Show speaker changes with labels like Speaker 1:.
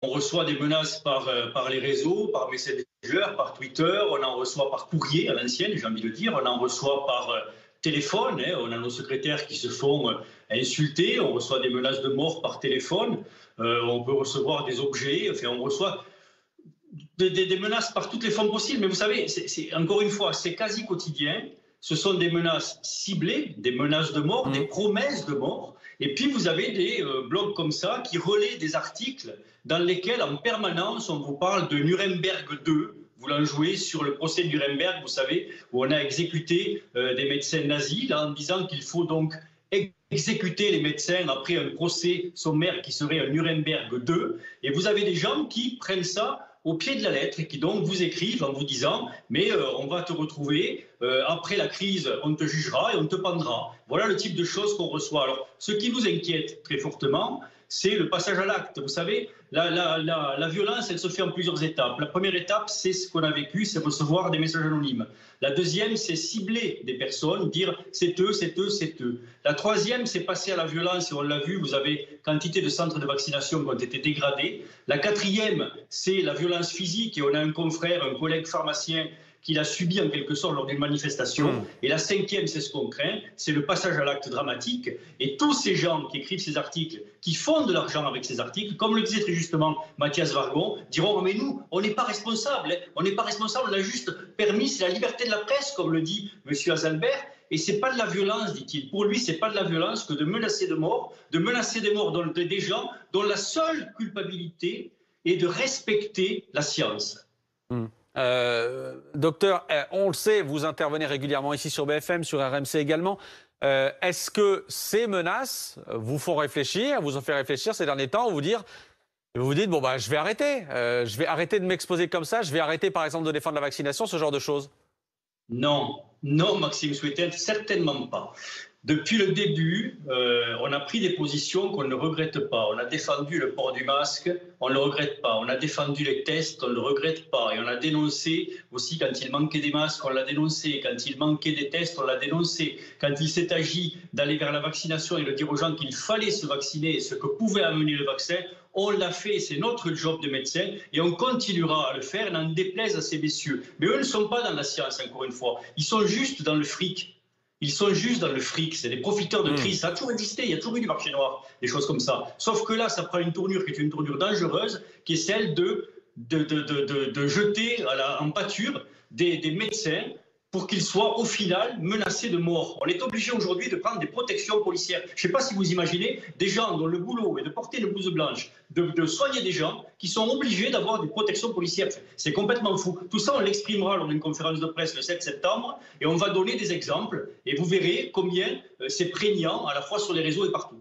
Speaker 1: On reçoit des menaces par les réseaux, par Messenger, par Twitter, on en reçoit par courrier à l'ancienne, j'ai envie de dire, on en reçoit par téléphone, hein, on a nos secrétaires qui se font insulter, on reçoit des menaces de mort par téléphone, on peut recevoir des objets, enfin on reçoit des menaces par toutes les formes possibles. Mais vous savez, encore une fois, c'est quasi quotidien. Ce sont des menaces ciblées, des menaces de mort, des promesses de mort. Et puis vous avez des blogs comme ça qui relaient des articles dans lesquels en permanence on vous parle de Nuremberg 2. Vous l'en jouez sur le procès de Nuremberg, vous savez, où on a exécuté des médecins nazis, là, en disant qu'il faut donc exécuter les médecins après un procès sommaire qui serait un Nuremberg 2. Et vous avez des gens qui prennent ça au pied de la lettre et qui donc vous écrivent en vous disant « mais on va te retrouver, après la crise, on te jugera et on te pendra ». Voilà le type de choses qu'on reçoit. Alors, ce qui nous inquiète très fortement, c'est le passage à l'acte. Vous savez, la violence, elle se fait en plusieurs étapes. La première étape, c'est ce qu'on a vécu, c'est recevoir des messages anonymes. La deuxième, c'est cibler des personnes, dire c'est eux, c'est eux, c'est eux. La troisième, c'est passer à la violence, et on l'a vu, vous avez quantité de centres de vaccination qui ont été dégradés. La quatrième, c'est la violence physique, et on a un confrère, un collègue pharmacien, qu'il a subi en quelque sorte lors d'une manifestation. Et la cinquième, c'est ce qu'on craint, c'est le passage à l'acte dramatique. Et tous ces gens qui écrivent ces articles, qui font de l'argent avec ces articles, comme le disait très justement Mathias Wargon, diront « mais nous, on n'est pas responsables, hein. On n'est pas responsables, on a juste permis, c'est la liberté de la presse », comme le dit M. Azalbert. Et c'est pas de la violence, dit-il. Pour lui, c'est pas de la violence que de menacer de mort, des morts des gens dont la seule culpabilité est de respecter la science.
Speaker 2: Docteur, on le sait, vous intervenez régulièrement ici sur BFM, sur RMC également. Est-ce que ces menaces vous font réfléchir, vous ont fait réfléchir ces derniers temps, vous dites, bon, bah, je vais arrêter de m'exposer comme ça, je vais arrêter par exemple de défendre la vaccination, ce genre de choses?
Speaker 1: Non, non, Maxime Souetel, certainement pas. Depuis le début, on a pris des positions qu'on ne regrette pas. On a défendu le port du masque, on ne le regrette pas. On a défendu les tests, on ne le regrette pas. Et on a dénoncé aussi quand il manquait des masques, on l'a dénoncé. Quand il manquait des tests, on l'a dénoncé. Quand il s'est agi d'aller vers la vaccination et de dire aux gens qu'il fallait se vacciner et ce que pouvait amener le vaccin, on l'a fait, c'est notre job de médecin et on continuera à le faire, n'en déplaise à ces messieurs. Mais eux ne sont pas dans la science, encore une fois. Ils sont juste dans le fric. Ils sont juste dans le fric, c'est des profiteurs de crise. Ça a toujours existé, il y a toujours eu du marché noir, des choses comme ça. Sauf que là, ça prend une tournure qui est une tournure dangereuse, qui est celle de jeter en pâture des médecins pour qu'ils soient au final menacés de mort. On est obligé aujourd'hui de prendre des protections policières. Je ne sais pas si vous imaginez des gens dont le boulot est de porter une blouse blanche, de soigner des gens qui sont obligés d'avoir des protections policières. C'est complètement fou. Tout ça, on l'exprimera lors d'une conférence de presse le 7 septembre et on va donner des exemples et vous verrez combien c'est prégnant à la fois sur les réseaux et partout.